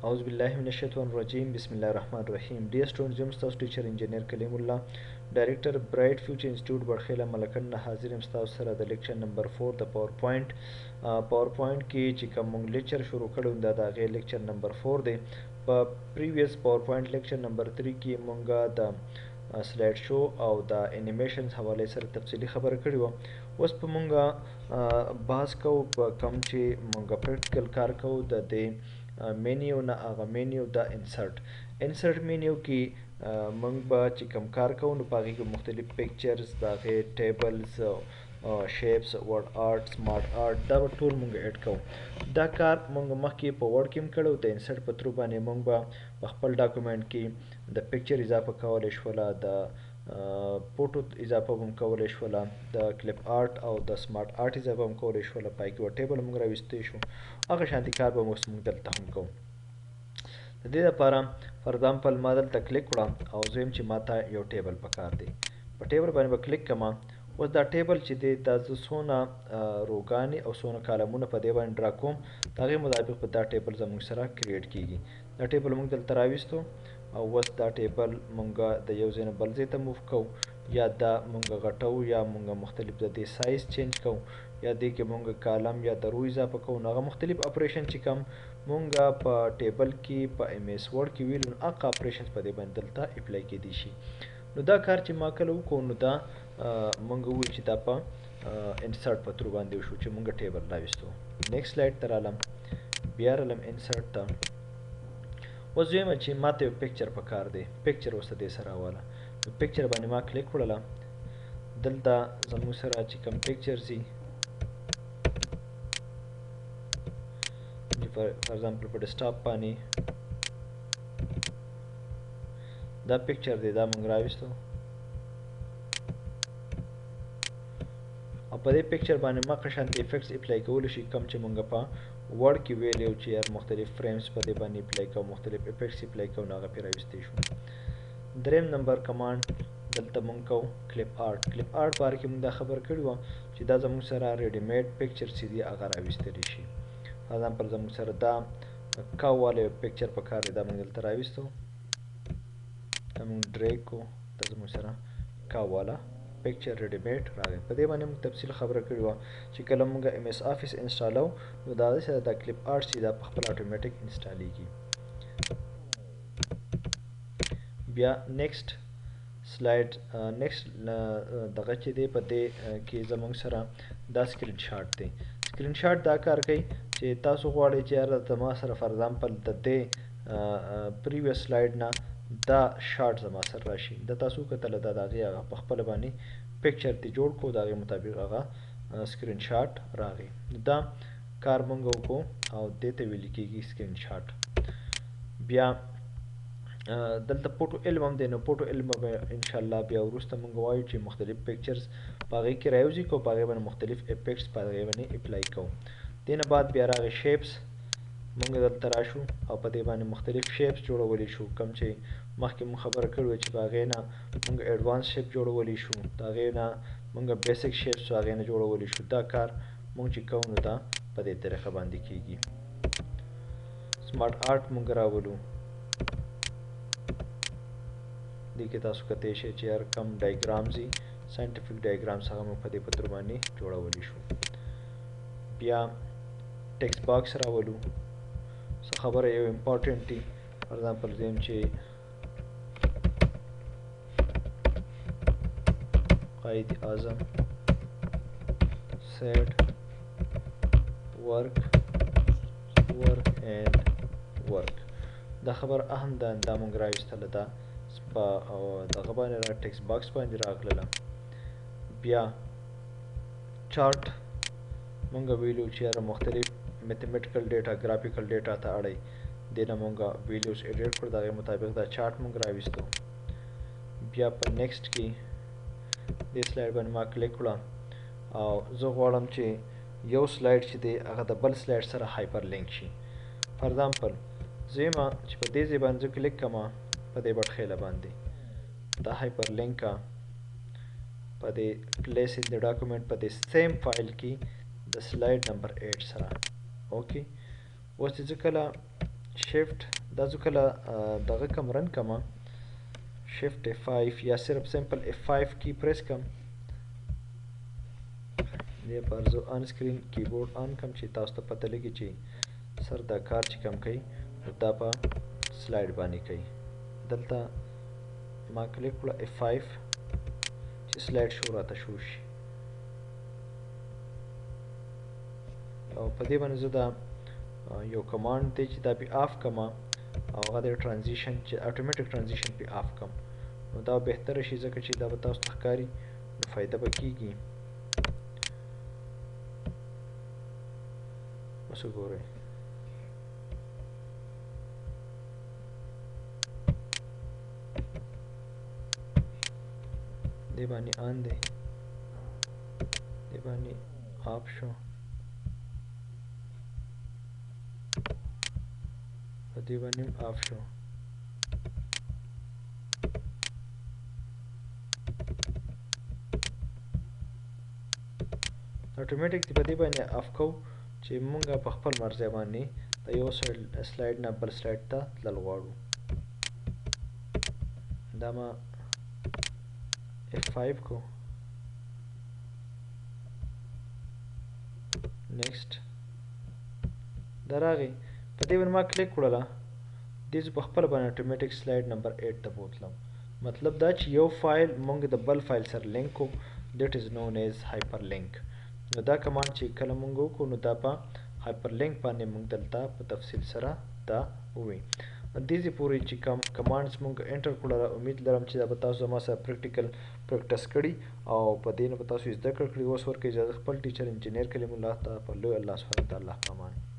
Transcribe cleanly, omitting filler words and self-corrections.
أعوذ بالله من الشيطان الرجيم بسم الله الرحمن الرحيم. Dear students, زم ستاسو ټیچر انجینیر کلیمالله ډایریکټر برایټ فیوچر انسټیټیوټ بڑخیله ملکند نه حاضر یم ستاسو سره د لیکچر نمبر 4 د پاور پوینټ کې چې کوم موږ لیکچر شروع کړو دا د هغې لیکچر نمبر 4 دی. په پریویس پاور پوینټ لیکچر نمبر 3 کې موږ د سلایډ شو او د انیمیشنز حواله سره تفصیلی خبره کړې وه. اوس په موږ بحث کوو په کوم چې موږ پریکټیکل کار کوو د دې مینیو نه هغه مینیو د انسرټ مینیو کې موږ به چې کوم کار کوو نو په هغې کې مختلف پکچرز د هغې ټیبلز شیپس ورډ آرټ سمارټ آرټ دا به ټول موږ ایډ کوو. دا کار موږ مخکې په ورډ کې هم کړی د انسرټ په ترو باندې موږ به په خپل ډاکومنټ کې د پکچر اضافه کولی شوله د فوټو اضافه هم کولی شوله د کلپ آرټ او د سمارټ آرټ اضافه هم کولی شوله پای کې به ټیبل موږ راویستی شو هغه شانتي کار به اوس موږ دلته هم کوو. د دې لپاره فار ایگزامپل ما دلته کلیک کړه او زه ویم چې ماته یو ټیبل پکار دی. په ټیبل باندې به کلیک کړم. اوس دا ټیبل چې دی دا زه څونه روګانې او څونه کالمونه په دې باندې ډرا کوم د هغې مطابق به دا ټیبل زموږ سره کریټ کیږي. دا ټیبل موږ دلته راویستو او اوس دا ټیبل موږ د یو ځای نه بل ځای ته موف کوو یا دا موږ غټو یا موږ مختلف د دې سایز چینج کوو یا دې کې موږ کالم یا د رو اضافه کوو نو هغه مختلف اپریشن چې کوم موږ په ټیبل کې په ایم ایس ورډ کې ویلو نو هغه اپریشنز په دې باندې دلته اپلای کیدی شي. نو دا کار چې ما کله وکړو نو دا موږ وویل چې دا په انسرټ په ترو باندې وشو چې موږ ټیبل راویستو. نیکسټ سلایډ ته رالم بیا رالم انسرټ ته. اوس دویمه چې ماته یو پکچر پکار دی پکچر اوس د دې سره حواله نو پکچر باندې ما کلیک کړله. دلته زموږ سره چې کوم پکچرز دي فار ایگزامپل په ډیسکټاپ باندې دا پکچر دی دا موږ راویستو او په دې پکچر باندې ما قشانت افیکټس اپلای کولی شي کوم چې موږ په ورډ کې ویلی و چې یار مختلف فریمز په دې باندې اپلای کوو مختلف افیکټس اپلای کوو نو هغه پرې راویستی شو. دریم نمبر کمانډ دلته موږ کوو کلپ آرټ. کلپ آرټ باره کې موږ دا خبر کړي وه چې دا زموږ سره ریډیمیډ پکچر چې دي هغه راویستلی شي. فار ایگزامپل زموږ سره دا کاو والا یو پکچر پکار دی دا موږ دلته راویستو دا موږ ډریګ کو دا زموږ سره کاو والا پکچر ریډیمیډ راغی. په دې باندې موږ تفصیل خبره کړې وه چې کله موږ ایم ایس آفیس انسټالو نو د هغې سره دا کلپ آرټ چې دا په خپل اټومیټک انسټالیږي. بیا نیکسټ سلایډ نیکسټ دغه چې دی په دې کې زموږ سره دا سکرین شاټ دی. سکرین شاټ دا کار کوي چې تاسو غواړئ چې یاره زما سره فار ایگزامپل د دې پریویس سلایډ نه دا شاټ زما سره راشي دا تاسو وکتله دا د هغې هغه په خپله باندې پکچر دې جوړ کړو د هغې مطابق هغه سکرین شاټ راغی. دا کار موږ وکړو او دې ته ویل کېږي سکرین شاټ. بیا دلته فوټو علم هم دی نو فوټو علم به انشاءالله بیا وروسته موږ وایو چې مختلف پکچرز په هغې کې راوځي کو په هغې باندې مختلف افیکټس په هغې باندې اپلای کوو. دې نه بعد بیا راغی شیپس موږ دلته راشو او په دې باندې مختلف شیپس جوړولی شو کوم چې مخکې موږ خبره کړې وه چې په هغې نه موږ ایډوانس شیپ جوړولی شو د هغې نه موږ بیسک شیپس هغې نه جوړولی شو. دا کار موږ چې کوو نو دا په دې طریقه باندې کېږي. سمارټ آرټ موږ راولو دې کې تاسو کتی شئ چې هر کم ډایګرامز وي ساینټیفیک ډایګرامز هغه موږ په دې په تر باندې جوړولی شو. بیا ټیکسټ باکس راولو څه خبره یو امپورټنټ دي فار ایگزامپل زیم چې قائد اعظم said work and work دا خبر اهم ده دا موږ راویستله دا په دغه باندې را ټیکسټ باکس باندې راغلله. بیا چارټ موږ ویلو چې یاره مختلف میتھمیټیکل ډیټا ګرافیکل ډیټا ته اړئ دې نه موږ ویډیوز ایډیټ کړو د هغې مطابق دا چارټ موږ راویستو. بیا په نیکسټ کې دې سلایډ باندې ما کلیک کړه او زه غواړم چې یو سلایډ چې دی هغه د بل سلایډ سره هایپر لینک شي. فار ایگزامپل زه یمه چې په دې ځای باندې زه کلیک کړمه په دې بټخیله باندې دا هایپر لینکه په دې پلیس ان د ډاکومنټ په دې سیم فایل کې د سلایډ نمبر 8 سره اوکې. اوس چې زه کله شیفت دا زه کله دغه کم رن کما شیفت F5 یا صرف سمپل F5 کی پریس کم دې پر زه آن سکرین کیبورډ آن کم چې تاسو ته پته لګي چې سر دا کار چې کم کوي نو دا په سلاید باندې کوي دلته ما کلیک کړه F5 چې سلاید شو راته شو شي او په دې باندې زه دا یو کمانډ دی چې دا پې آف کما او هغه د ټرانزیشن چې اتوماتیک ټرانزیشن پې آف کم نو دا بهتره شي ځکه چې دا به تاسو ته ښکاري نو فایده به کېږي اوس وګورئ دې باندې آن دی دې باندې آف شو په دې باندې هم آف شو اتوماتیک په دې باندې آف کوو چې مونږ په خپل مرضی باندې د یو سلاید نه بل سلاید ته تلل غواړو دا ما F5 کو نیکسٹ دا راغی په دې باندې ما کلیک کړله دې زه په خپله باندې اتوماتیک سلاید نمبر 8 ته بوتلم مطلب دا چې یو فایل مونږ د بل فایل سره لینک کو دیٹ از نون ایز هایپر لینک نو دا کمانډ چې کله مونږ وکړو نو دا په هایپر لینک باندې مونږ دلته په تفصیل سره دا ووي دې پورې چې کمانډز مونږ انټر کړل امید لرم چې دا به تاسو زما سره پریکټس کړي او په دې نه به تاسو زده کړئ اوس ورکه اجازه خپل ټیچر انجینیر کلیم الله ته په لوی الله سبحانه وتعالی په امان